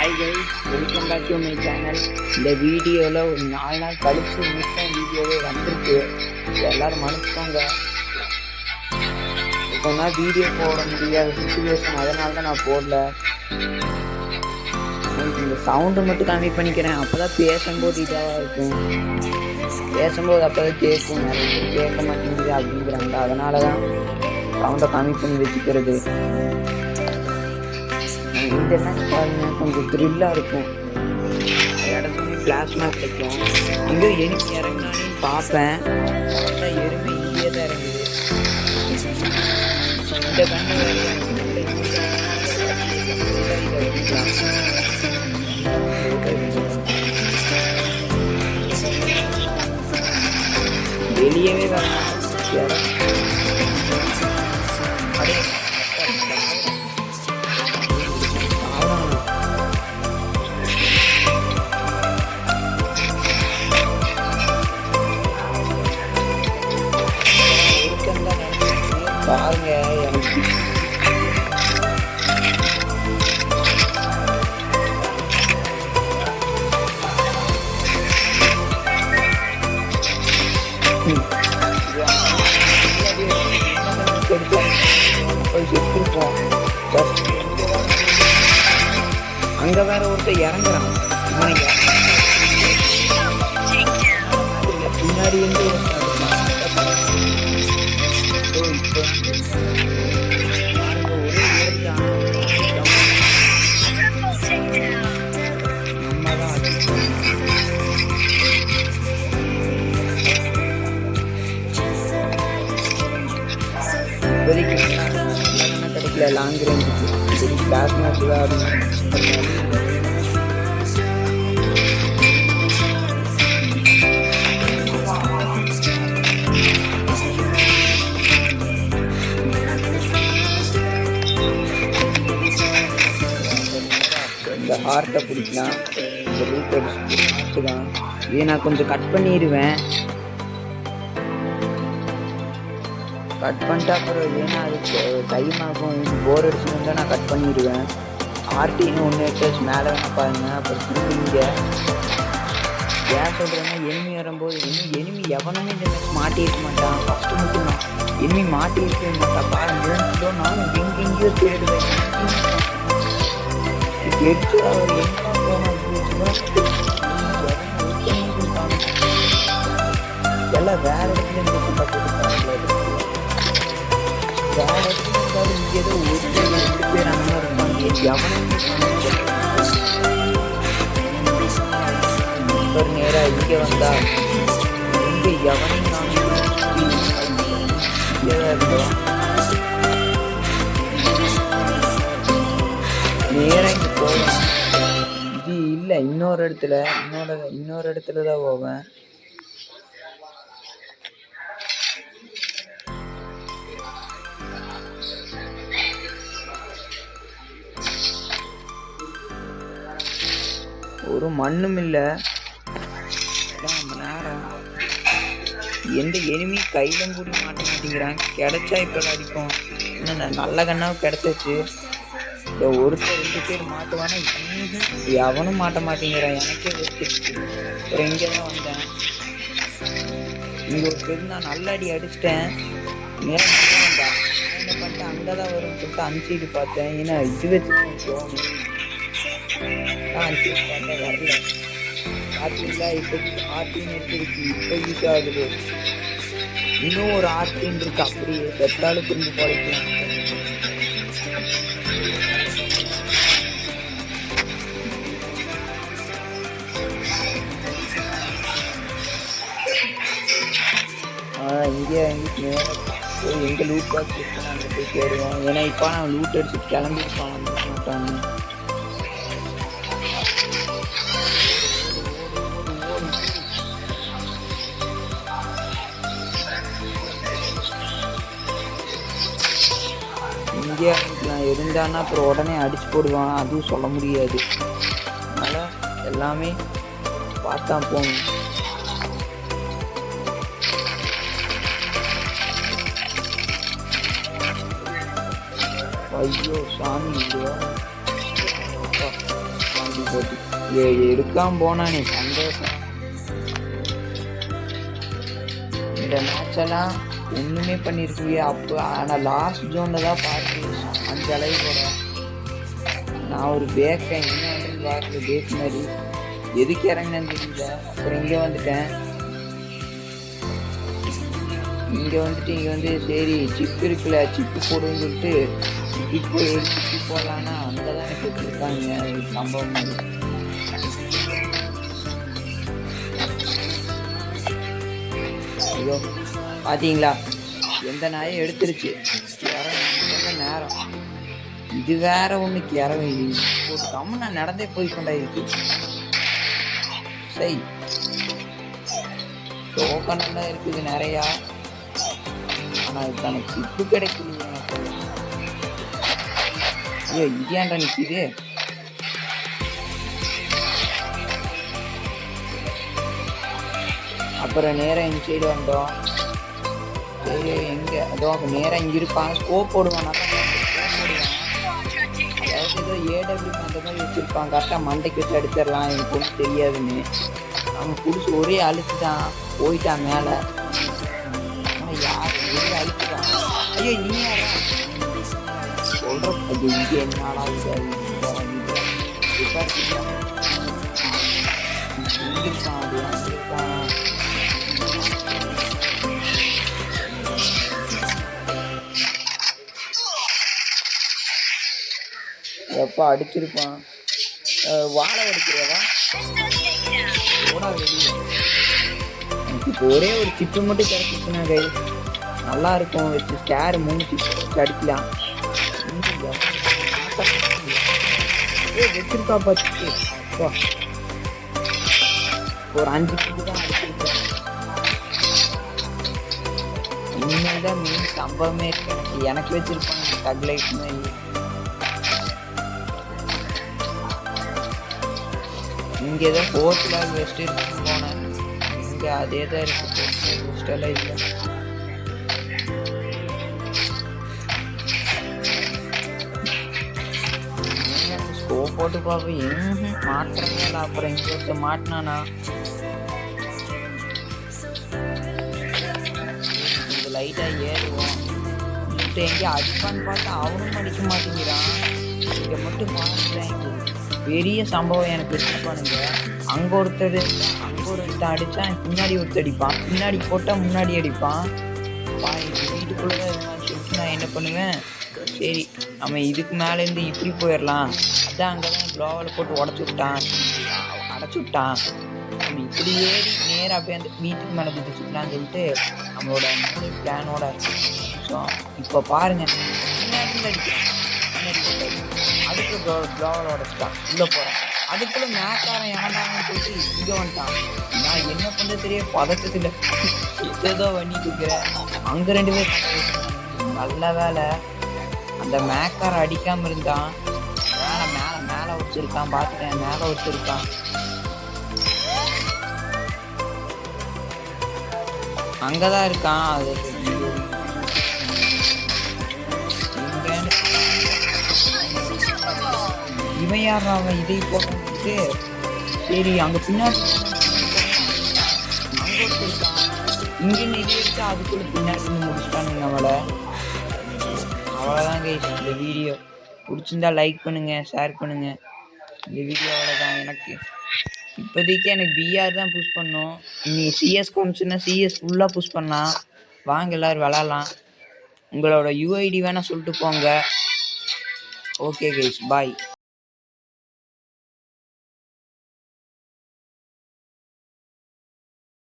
Hi guys, welcome back to my channel. இந்த வீடியோவில் ஒரு 4 நாள் கழிச்சு மிஸ்ஸாக வீடியோவே வந்திருக்கு. எல்லோரும் மன்னிச்சுக்கோங்க. இப்போனா வீடியோ போட முடியாத சுச்சுவேஷன், அதனால தான் நான் போடல. இந்த சவுண்டு மட்டும் கம்மி பண்ணிக்கிறேன், அப்போ தான் பேசும்போது இதாக இருக்கும். பேசும்போது அப்போ தான் கேட்கும், நிறைய கேட்க மாட்டேங்குது அப்படிங்கிறாங்க. அதனால தான் சவுண்டை கம்மி பண்ணி வச்சுக்கிறது. இந்த மேட்ச் பாருங்க, கொஞ்சம் த்ரில்லாக இருக்கும். இடத்துலையும் பிளாஸ்மா கிடைக்கும். எங்கே எரிமை இறங்கினானே பார்ப்பேன். பார்த்தா எருமை இங்கே தான் இறங்குது. இந்த கண்ணு வெளியவே வரணும். பாருங்க, எனக்கு அங்க வேற ஒருத்தர் இறங்குறான். பின்னாடி வந்து கிடைக்கல. லாங் ரேஞ்சுக்கு கிளாஸ் மேட்ச் தான் ஆடணும். இந்த ஹார்ட்டை பிடிக்கலாம். இந்த ரூட் அடிச்சு ஹார்ட்டு தான். இதை நான் கொஞ்சம் கட் பண்ணிடுவேன். கட் பண்ணிட்டா அப்புறம் ஏன்னா அதுக்கு டைம் ஆகும். போர் அடிச்சுன்னு தான் நான் கட் பண்ணிடுவேன். ஆர்டின்னு ஒன்று எடுத்து மேலே வேணால் பாருங்க. அப்புறம் திரும்பிங்க ஏன் சொல்கிறேன்னா, எனிமி வரும்போது இன்னும் எனிமி எவனுமே இந்த மாதிரி மாட்டியிருக்க மாட்டான். ஃபஸ்ட்டு மட்டும் தான் எனிமி மாட்டியிருக்கவே மாட்டான். பாருங்க, நானும் எங்கெங்கேயோ தேடுவேன். எடுத்து அவர் என்ன எல்லாம் வேற இடத்துல இருந்து பார்த்துருக்காங்க. வேற இடத்துல இருந்தாலும் இங்கே ஏதோ ஒரு பேர் அந்த மாதிரி இருப்பாங்க. எவனுமே ஒரு நேராக இங்கே வந்தா இங்கே எவனையும் இருக்கோம். நேராக இங்கே போவேன். இது இல்லை, இன்னொரு இடத்துல தான் போவேன். ஒரு மண்ணும் இல்லை. நேரம் எந்த எனிமி கையிலும் கூடி மாட்ட மாட்டேங்கிறான். கிடைச்சா இப்போ அடிப்போம். இன்னும் நல்ல கண்ணாவும் கிடைச்சாச்சு. இந்த ஒருத்தர் 2 பேர் மாட்டுவானா, எவனும் மாட்ட மாட்டேங்கிறான். எனக்கே வச்சுருச்சு. அப்புறம் இங்கே தான் வந்தேன். இங்கே ஒரு பேர் நான் நல்ல அடி அடிச்சிட்டேன். நேரம் வந்தேன். என்ன பண்ணிட்டேன், அங்கே தான் வரும்னு சொல்லிட்டு அனுப்பிச்சிட்டு பார்த்தேன். ஏன்னா இது வச்சு அனுப்பிச்சிட்டு பார்த்தேன், வரல. ஆர்டின்ல இப்போதைக்கு ஆர்டின் இருக்குது. இப்போ யூஸ் ஆகுது. இன்னும் ஒரு ஆர்டின் இருக்கு. அப்படியே செத்தாலும் திரும்பி பழைக்கலாம். இங்கே எங்கே லூட் பாக்ஸ் இருக்குன்னு அங்கே போய் தேடுவோம். ஏன்னா இப்போ நான் லூட் அடிச்சுட்டு கிளம்பிருப்பான், வந்து மாட்டான்னு. இங்கே நான் இருந்தான்னா அப்புறம் உடனே அடிச்சு போடுவான். அதுவும் சொல்ல முடியாது. அதனால் எல்லாமே பார்த்தா போகணும். ஐயோ சாமி, இல்லையா போட்டு எடுக்காம போனானே சந்தோஷம். இந்த மேட்ச் எல்லாம் ஒண்ணுமே பண்ணிருக்கீங்க அப்போ. ஆனா லாஸ்ட் ஜோன்ல தான் பார்த்து 5 அளவு போட நான் ஒரு பேக்கேன் என்ன பார்க்கல. பேக் மாதிரி எதுக்கு இறங்கினேன்னு தெரியல. அப்புறம் இங்கே வந்துட்டேன். இங்கே வந்து சரி சிப்பு இருக்குல்ல, சிப்பு போடுன்னு சொல்லிட்டு சிப்பு போடலான்னா அங்கே தான் எனக்கு வச்சுருக்காங்க சம்பவம் மாதிரி. ஐயோ பார்த்தீங்களா, எந்த நாயை எடுத்துருச்சு. நேரம் இது வேற ஒன்றுக்கு இறங்க ஒரு கம்ம நான் நடந்தே போய் கொண்டா இருக்கு. சரி டோக்கனெல்லாம் இருக்குது நிறையா. ஆனால் அதுக்கான சிப்பு கிடைக்கலையே எனக்கு. ஐயோ இது ஏன்டா நிற்கிது. அப்புறம் நேராக இந்த சைடு வந்தோம். சரி எங்கே அதோ நேராக இங்கே இருப்பான். ஸ்கோப் போடுவான். அதாவது ஏதோ ஏடபிள்யூ அந்த மாதிரி வச்சுருப்பான். கரெக்டாக மண்டைக்கு வச்சு அடிச்சிடலாம், எனக்கு ஒன்றும் தெரியாதுன்னு. அவன் பிடிச்சி ஒரே அழுத்து தான் போயிட்டான் மேலே. ஆனால் யார் ஒரே அழுத்துட்டான். ஐயோ நீ யாரா சொல்கிற அது இங்கே என்னடா இருக்கான். அது இருக்கான். எப்போ அடிச்சிருப்பான். வாழை அடிக்கிறதா ஓடா வெளியே. எனக்கு இப்போ ஒரே ஒரு சிப்பு மட்டும் கிடைச்சிச்சுன்னா கை நல்லா இருக்கும். வச்சு ஸ்கேர் 3 சிப்பு வச்சு அடிக்கலாம். வச்சிருக்கா பார்த்து ஒரு 5 சிப்பு தான் அடிச்சிருக்கேன். இனிமேல் தான் மீன் சம்பவமே இருக்கு. எனக்கு வச்சிருப்பாங்க தக்லைட்மே. இங்கே தான் 4th லாக் வெஸ்ட் இருக்குன்னு போனேன். இங்கே அதே தான் இருக்குது. வெஸ்டெல்லாம் இல்லை. ஸ்கோப் போட்டு பார்ப்பேன் மாற்றமே இல்லை. அப்புறம் இங்கே ஒருத்த மாட்டினானா இது லைட்டாக ஏறுவோம். இப்போ எங்கேயும் அடிப்பான்னு பார்த்தா அவனும் அடிக்க மாட்டேங்கிறான். இங்கே மட்டும் பார்த்துட்டேன். பெரிய சம்பவம் எனக்கு வச்சுப்பானுங்க. அங்கே ஒருத்தர் அடித்தா பின்னாடி ஒருத்தர் அடிப்பான். பின்னாடி போட்டால் முன்னாடி அடிப்பான். வீட்டுக்குள்ளே தான் இருந்தான்னு சொல்லிட்டு நான் என்ன பண்ணுவேன், சரி நம்ம இதுக்கு மேலேருந்து இப்படி போயிடலாம். அதான் அங்கே தான் க்ளோவில் போட்டு அடைச்சி விட்டான். நம்ம இப்படி ஏறி நேராக போய் அந்த வீட்டுக்கு மேலே குதிச்சுக்கலான்னு சொல்லிட்டு நம்மளோட பிளானோட. ஸோ இப்போ பாருங்கள் பின்னாடி அடிக்கிறேன். அதுக்கு க்ளோவில் உடச்சிட்டான். உள்ளே போகிறேன். அதுக்குள்ளே மேக்காரன் ஏண்டாங்கன்னு சொல்லிட்டு இங்கே வந்துட்டான். நான் என்ன பண்ணுறது தெரிய பதட்டத்தில் ஏதோ பண்ணிட்டு இருக்கிறேன். அங்கே 2 பேர். நல்ல வேலை அந்த மேக்காரை அடிக்காமல் இருந்தான். மேலே வச்சிருக்கான். பார்த்துட்டேன் மேலே வச்சிருக்கான். அங்கே தான் இருக்கான். அது இவன் யாரா அவன் இதை போட்டு. சரி அங்கே பின்னாடி அங்கே வச்சிருக்கான். இங்கே நெறி எடுத்து அதுக்குள்ளே பின்னாடி முடிச்சுட்டானுங்க நம்மளை. அவ்வளோதான் கைஸ். இந்த வீடியோ பிடிச்சிருந்தா லைக் பண்ணுங்கள், ஷேர் பண்ணுங்கள். இந்த வீடியோ அவ்வளோதான். எனக்கு இப்போதைக்கு எனக்கு பிஆர் தான் புஷ் பண்ணோம். இனி சிஎஸ் காமிச்சுன்னா சிஎஸ் ஃபுல்லாக புஷ் பண்ணலாம். வாங்க எல்லோரும் விளாட்லாம். உங்களோட யூஐடி வேணால் சொல்லிட்டு போங்க. ஓகே கைஸ், பாய்.